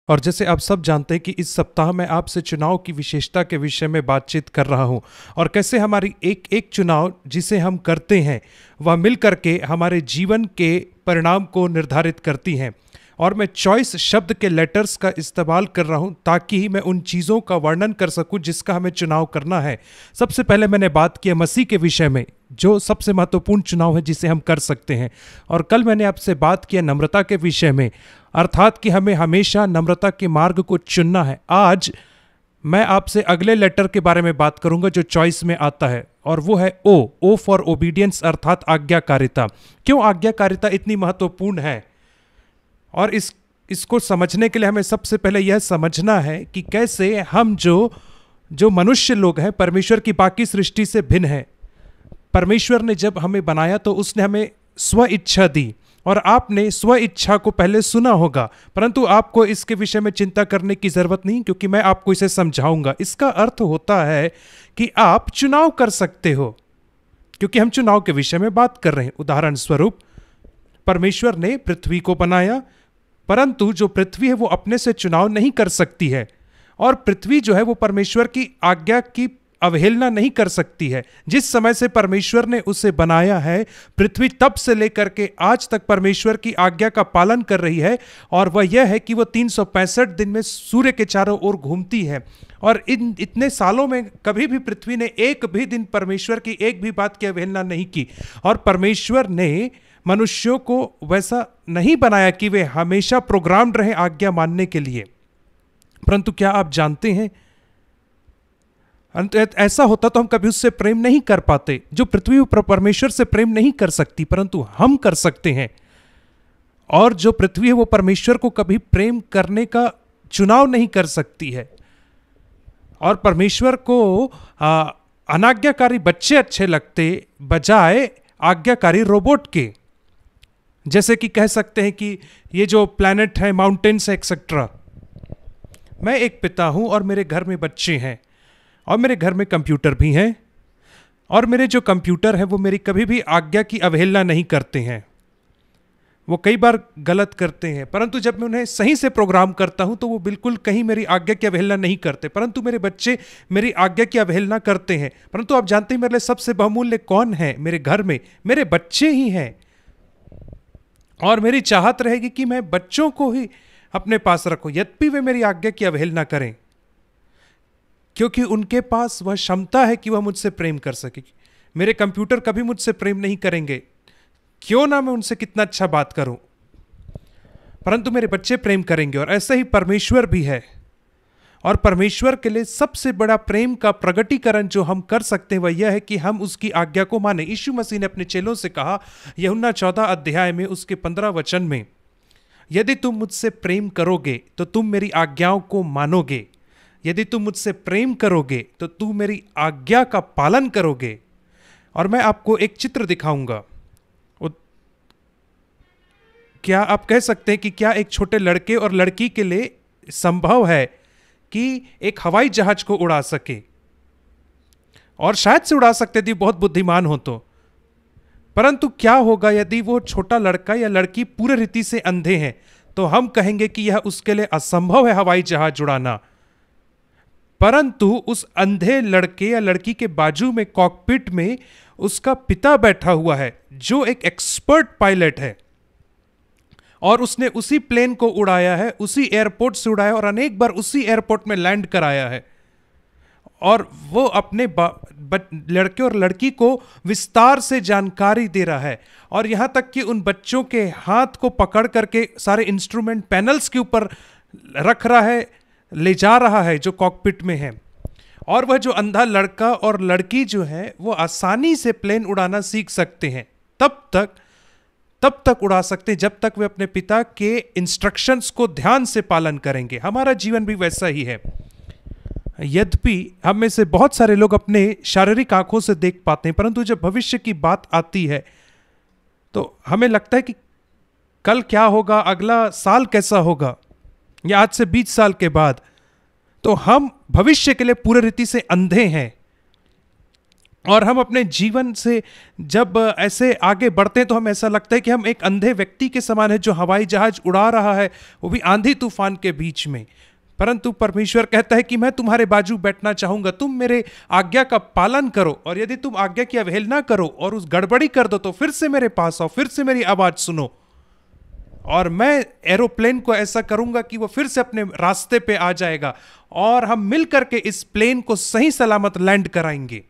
और जैसे आप सब जानते हैं कि इस सप्ताह मैं आपसे चुनाव की विशेषता के विषय में बातचीत कर रहा हूं और कैसे हमारी एक एक चुनाव जिसे हम करते हैं वह मिल करके हमारे जीवन के परिणाम को निर्धारित करती हैं। और मैं चॉइस शब्द के लेटर्स का इस्तेमाल कर रहा हूं ताकि मैं उन चीज़ों का वर्णन कर सकूं जिसका हमें चुनाव करना है। सबसे पहले मैंने बात की मसीह के विषय में, जो सबसे महत्वपूर्ण चुनाव है जिसे हम कर सकते हैं। और कल मैंने आपसे बात की नम्रता के विषय में, अर्थात कि हमें हमेशा नम्रता के मार्ग को चुनना है। आज मैं आपसे अगले लेटर के बारे में बात करूंगा जो चॉइस में आता है, और वो है ओ फॉर ओबीडियंस, अर्थात आज्ञाकारिता। क्यों आज्ञाकारिता इतनी महत्वपूर्ण है? और इसको समझने के लिए हमें सबसे पहले यह समझना है कि कैसे हम जो मनुष्य लोग हैं परमेश्वर की बाकी सृष्टि से भिन्न है। परमेश्वर ने जब हमें बनाया तो उसने हमें स्व इच्छा दी, और आपने स्व इच्छा को पहले सुना होगा, परंतु आपको इसके विषय में चिंता करने की जरूरत नहीं, क्योंकि मैं आपको इसे समझाऊंगा। इसका अर्थ होता है कि आप चुनाव कर सकते हो, क्योंकि हम चुनाव के विषय में बात कर रहे हैं। उदाहरण स्वरूप, परमेश्वर ने पृथ्वी को बनाया, परंतु जो पृथ्वी है वो अपने से चुनाव नहीं कर सकती है, और पृथ्वी जो है वो परमेश्वर की आज्ञा की अवहेलना नहीं कर सकती है। जिस समय से परमेश्वर ने उसे बनाया है, पृथ्वी तब से लेकर के आज तक परमेश्वर की आज्ञा का पालन कर रही है, और वह यह है कि वह 365 दिन में सूर्य के चारों ओर घूमती है। और इतने सालों में कभी भी पृथ्वी ने एक भी दिन परमेश्वर की एक भी बात की अवहेलना नहीं की। और परमेश्वर ने मनुष्यों को वैसा नहीं बनाया कि वे हमेशा प्रोग्राम्ड रहे आज्ञा मानने के लिए। परंतु क्या आप जानते हैं, ऐसा होता तो हम कभी उससे प्रेम नहीं कर पाते। जो पृथ्वी परमेश्वर से प्रेम नहीं कर सकती, परंतु हम कर सकते हैं। और जो पृथ्वी है वो परमेश्वर को कभी प्रेम करने का चुनाव नहीं कर सकती है। और परमेश्वर को अनाज्ञाकारी बच्चे अच्छे लगते बजाय आज्ञाकारी रोबोट के। जैसे कि कह सकते हैं कि ये जो प्लैनेट है, माउंटेन्स एक्सेट्रा। मैं एक पिता हूं और मेरे घर में बच्चे हैं, और मेरे घर में कंप्यूटर भी हैं, और मेरे जो कंप्यूटर हैं वो मेरी कभी भी आज्ञा की अवहेलना नहीं करते हैं। वो कई बार गलत करते हैं, परंतु जब मैं उन्हें सही से प्रोग्राम करता हूं तो वो बिल्कुल कहीं मेरी आज्ञा की अवहेलना नहीं करते। परंतु मेरे बच्चे मेरी आज्ञा की अवहेलना करते हैं। परंतु आप जानते हैं मेरे लिए सबसे बहुमूल्य कौन है मेरे घर में? मेरे बच्चे ही हैं। और मेरी चाहत रहेगी कि मैं बच्चों को ही अपने पास रखूं, यद्यपि वे मेरी आज्ञा की अवहेलना करें, क्योंकि उनके पास वह क्षमता है कि वह मुझसे प्रेम कर सके। मेरे कंप्यूटर कभी मुझसे प्रेम नहीं करेंगे, क्यों ना मैं उनसे कितना अच्छा बात करूं, परंतु मेरे बच्चे प्रेम करेंगे। और ऐसा ही परमेश्वर भी है। और परमेश्वर के लिए सबसे बड़ा प्रेम का प्रगटीकरण जो हम कर सकते हैं वह यह है कि हम उसकी आज्ञा को माने। यीशु मसीह ने अपने चेलों से कहा, यूहन्ना 14 अध्याय में उसके 15 वचन में, यदि तुम मुझसे प्रेम करोगे तो तुम मेरी आज्ञाओं को मानोगे। यदि तुम मुझसे प्रेम करोगे तो तुम मेरी आज्ञा का पालन करोगे। और मैं आपको एक चित्र दिखाऊंगा। क्या आप कह सकते हैं कि क्या एक छोटे लड़के और लड़की के लिए संभव है कि एक हवाई जहाज को उड़ा सके? और शायद से उड़ा सकते थे, बहुत बुद्धिमान हो तो। परंतु क्या होगा यदि वो छोटा लड़का या लड़की पूरे रीति से अंधे हैं? तो हम कहेंगे कि यह उसके लिए असंभव है हवाई जहाज उड़ाना। परंतु उस अंधे लड़के या लड़की के बाजू में कॉकपिट में उसका पिता बैठा हुआ है, जो एक एक्सपर्ट पायलट है, और उसने उसी प्लेन को उड़ाया है, उसी एयरपोर्ट से उड़ाया, और अनेक बार उसी एयरपोर्ट में लैंड कराया है। और वो अपने लड़के और लड़की को विस्तार से जानकारी दे रहा है, और यहां तक कि उन बच्चों के हाथ को पकड़ करके सारे इंस्ट्रूमेंट पैनल्स के ऊपर रख रहा है, ले जा रहा है जो कॉकपिट में है। और वह जो अंधा लड़का और लड़की जो है वो आसानी से प्लेन उड़ाना सीख सकते हैं। तब तक उड़ा सकते हैं जब तक वे अपने पिता के इंस्ट्रक्शंस को ध्यान से पालन करेंगे। हमारा जीवन भी वैसा ही है। यद्यपि हम में से बहुत सारे लोग अपने शारीरिक आंखों से देख पाते हैं, परंतु जब भविष्य की बात आती है तो हमें लगता है कि कल क्या होगा, अगला साल कैसा होगा, या आज से 20 साल के बाद, तो हम भविष्य के लिए पूरे रीति से अंधे हैं। और हम अपने जीवन से जब ऐसे आगे बढ़ते हैं तो हम ऐसा लगता है कि हम एक अंधे व्यक्ति के समान है जो हवाई जहाज उड़ा रहा है, वो भी आंधी तूफान के बीच में। परंतु परमेश्वर कहता है कि मैं तुम्हारे बाजू बैठना चाहूंगा, तुम मेरे आज्ञा का पालन करो, और यदि तुम आज्ञा की अवहेलना करो और उस गड़बड़ी कर दो तो फिर से मेरे पास आओ, फिर से मेरी आवाज सुनो, और मैं एरोप्लेन को ऐसा करूंगा कि वो फिर से अपने रास्ते पे आ जाएगा और हम मिल करके इस प्लेन को सही सलामत लैंड कराएंगे।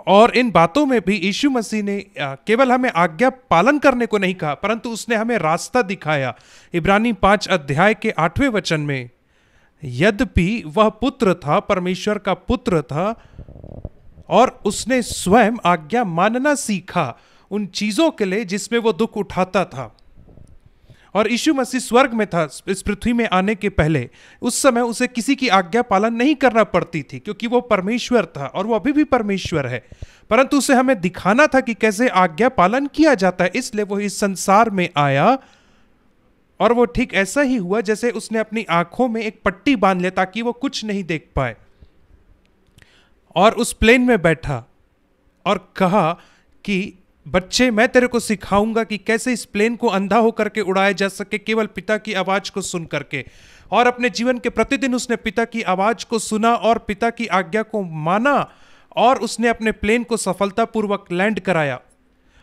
और इन बातों में भी यीशु मसीह ने केवल हमें आज्ञा पालन करने को नहीं कहा, परंतु उसने हमें रास्ता दिखाया। इब्रानी 5 अध्याय के 8वें वचन में, यद्यपि वह पुत्र था, परमेश्वर का पुत्र था, और उसने स्वयं आज्ञा मानना सीखा उन चीजों के लिए जिसमें वो दुख उठाता था। और यीशु मसीह स्वर्ग में था इस पृथ्वी में आने के पहले, उस समय उसे किसी की आज्ञा पालन नहीं करना पड़ती थी, क्योंकि वो परमेश्वर था और वो अभी भी परमेश्वर है। परंतु उसे हमें दिखाना था कि कैसे आज्ञा पालन किया जाता है, इसलिए वो इस संसार में आया। और वो ठीक ऐसा ही हुआ जैसे उसने अपनी आंखों में एक पट्टी बांध लिया ताकि वो कुछ नहीं देख पाए, और उस प्लेन में बैठा और कहा कि बच्चे, मैं तेरे को सिखाऊंगा कि कैसे इस प्लेन को अंधा होकर के उड़ाया जा सके केवल पिता की आवाज को सुन करके। और अपने जीवन के प्रतिदिन उसने पिता की आवाज को सुना और पिता की आज्ञा को माना, और उसने अपने प्लेन को सफलतापूर्वक लैंड कराया।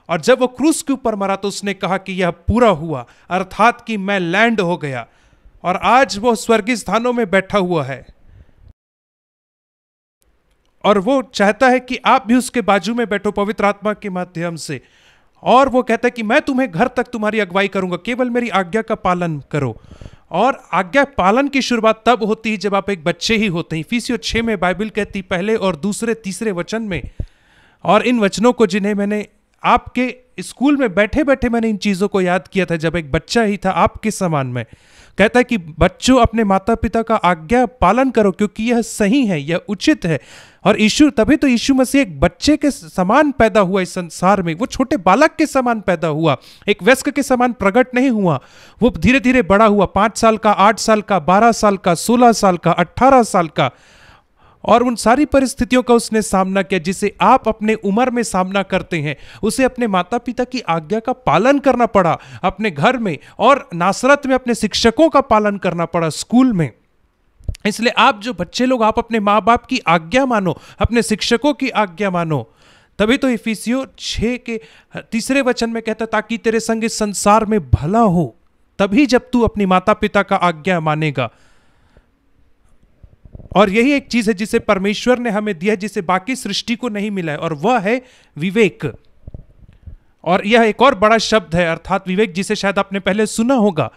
और जब वो क्रूस के ऊपर मरा तो उसने कहा कि यह पूरा हुआ, अर्थात कि मैं लैंड हो गया। और आज वो स्वर्गीय स्थानों में बैठा हुआ है, और वो चाहता है कि आप भी उसके बाजू में बैठो पवित्र आत्मा के माध्यम से। और वो कहता है कि मैं तुम्हें घर तक तुम्हारी अगुवाई करूंगा, केवल मेरी आज्ञा का पालन करो। और आज्ञा पालन की शुरुआत तब होती है जब आप एक बच्चे ही होते हैं। इफिसियों 6 में बाइबल कहती, पहले और दूसरे तीसरे वचन में, और इन वचनों को जिन्हें मैंने आपके स्कूल में बैठे बैठे मैंने इन चीजों को याद किया था जब एक बच्चा ही था आपके समान में। कहता है कि बच्चों, अपने माता पिता का आज्ञा पालन करो, क्योंकि यह सही है, यह उचित है। और तभी तो यीशु मसीह एक बच्चे के समान पैदा हुआ इस संसार में। वो छोटे बालक के समान पैदा हुआ, एक वयस्क के समान प्रकट नहीं हुआ। वो धीरे धीरे बड़ा हुआ, 5 साल का, 8 साल का, 12 साल का, 16 साल का, 18 साल का, और उन सारी परिस्थितियों का उसने सामना किया जिसे आप अपने उम्र में सामना करते हैं। उसे अपने माता पिता की आज्ञा का पालन करना पड़ा अपने घर में, और नासरत में अपने शिक्षकों का पालन करना पड़ा स्कूल में। इसलिए आप जो बच्चे लोग, आप अपने माँ बाप की आज्ञा मानो, अपने शिक्षकों की आज्ञा मानो। तभी तो इफिसियों 6 के 3 वचन में कहता, ताकि तेरे संग इस संसार में भला हो, तभी जब तू अपनी माता पिता का आज्ञा मानेगा। और यही एक चीज है जिसे परमेश्वर ने हमें दिया, जिसे बाकी सृष्टि को नहीं मिला है, और वह है विवेक। और यह एक और बड़ा शब्द है, अर्थात विवेक, जिसे शायद आपने पहले सुना होगा।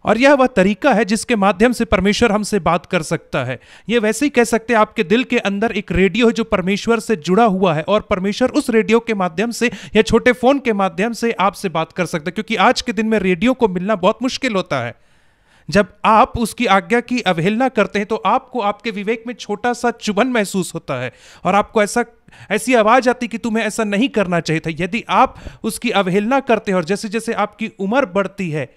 और यह वह तरीका है जिसके माध्यम से परमेश्वर हमसे बात कर सकता है। यह वैसे ही कह सकते हैं, आपके दिल के अंदर एक रेडियो है जो परमेश्वर से जुड़ा हुआ है, और परमेश्वर उस रेडियो के माध्यम से या छोटे फोन के माध्यम से आपसे बात कर सकता है। क्योंकि आज के दिन में रेडियो को मिलना बहुत मुश्किल होता है। जब आप उसकी आज्ञा की अवहेलना करते हैं तो आपको आपके विवेक में छोटा सा चुभन महसूस होता है, और आपको ऐसी आवाज आती कि तुम्हें ऐसा नहीं करना चाहिए था। यदि आप उसकी अवहेलना करते हैं और जैसे जैसे आपकी उम्र बढ़ती है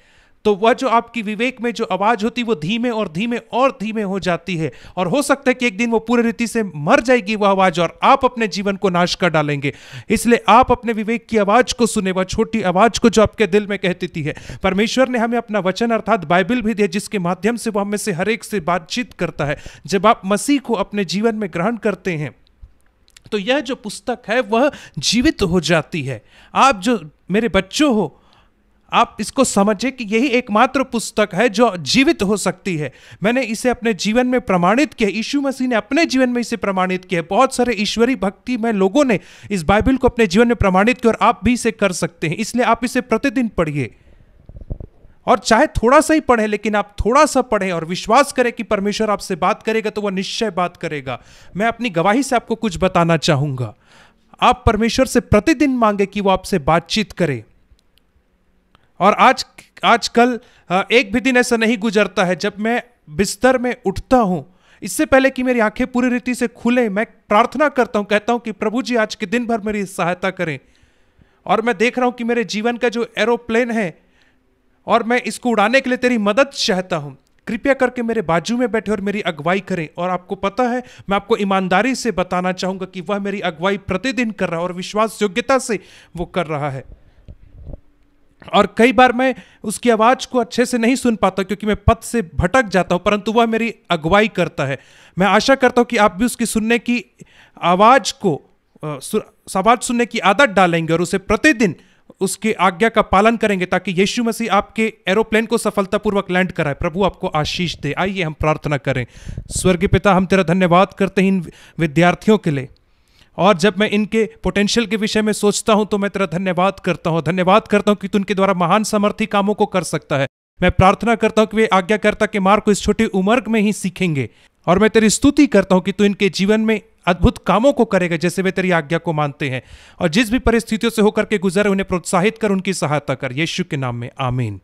तो वह जो आपकी विवेक में जो आवाज होती है वो धीमे और धीमे और धीमे हो जाती है, और हो सकता है कि एक दिन वो पूरी रीति से मर जाएगी वह आवाज, और आप अपने जीवन को नाश कर डालेंगे। इसलिए आप अपने विवेक की आवाज को सुने, वह छोटी आवाज को जो आपके दिल में कहती है। परमेश्वर ने हमें अपना वचन अर्थात बाइबल भी दिया, जिसके माध्यम से वो हमें से हर एक से बातचीत करता है। जब आप मसीह को अपने जीवन में ग्रहण करते हैं तो यह जो पुस्तक है वह जीवित हो जाती है। आप जो मेरे बच्चों हो, आप इसको समझे कि यही एकमात्र पुस्तक है जो जीवित हो सकती है। मैंने इसे अपने जीवन में प्रमाणित किया, यीशु मसीह ने अपने जीवन में इसे प्रमाणित किया। बहुत सारे ईश्वरी भक्ति में लोगों ने इस बाइबल को अपने जीवन में प्रमाणित किया, और आप भी इसे कर सकते हैं। इसलिए आप इसे प्रतिदिन पढ़िए, और चाहे थोड़ा सा ही पढ़ें, लेकिन आप थोड़ा सा पढ़ें और विश्वास करें कि परमेश्वर आपसे बात करेगा, तो वह निश्चय बात करेगा। मैं अपनी गवाही से आपको कुछ बताना चाहूंगा। आप परमेश्वर से प्रतिदिन मांगे कि वो आपसे बातचीत करे। और आजकल एक भी दिन ऐसा नहीं गुजरता है जब मैं बिस्तर में उठता हूं, इससे पहले कि मेरी आंखें पूरी रीति से खुले, मैं प्रार्थना करता हूं, कहता हूं कि प्रभु जी आज के दिन भर मेरी सहायता करें। और मैं देख रहा हूं कि मेरे जीवन का जो एरोप्लेन है, और मैं इसको उड़ाने के लिए तेरी मदद चाहता हूं। कृपया करके मेरे बाजू में बैठे और मेरी अगुवाई करें। और आपको पता है, मैं आपको ईमानदारी से बताना चाहूँगा कि वह मेरी अगुवाई प्रतिदिन कर रहा है और विश्वास योग्यता से वो कर रहा है। और कई बार मैं उसकी आवाज़ को अच्छे से नहीं सुन पाता क्योंकि मैं पथ से भटक जाता हूं, परंतु वह मेरी अगुवाई करता है। मैं आशा करता हूं कि आप भी उसकी सुनने की आवाज़ को आवाज़ सुनने की आदत डालेंगे और उसे प्रतिदिन उसकी आज्ञा का पालन करेंगे, ताकि यीशु मसीह आपके एरोप्लेन को सफलतापूर्वक लैंड कराए। प्रभु आपको आशीष दे। आइए हम प्रार्थना करें। स्वर्गीय पिता, हम तेरा धन्यवाद करते हैं इन विद्यार्थियों के लिए, और जब मैं इनके पोटेंशियल के विषय में सोचता हूं तो मैं तेरा धन्यवाद करता हूं कि तू उनके द्वारा महान सामर्थी कामों को कर सकता है। मैं प्रार्थना करता हूं कि वे आज्ञाकर्ता के मार्ग को इस छोटी उम्र में ही सीखेंगे, और मैं तेरी स्तुति करता हूं कि तू इनके जीवन में अद्भुत कामों को करेगा जैसे वे तेरी आज्ञा को मानते हैं। और जिस भी परिस्थितियों से होकर के गुजरे उन्हें प्रोत्साहित कर, उनकी सहायता कर, यीशु के नाम में आमीन।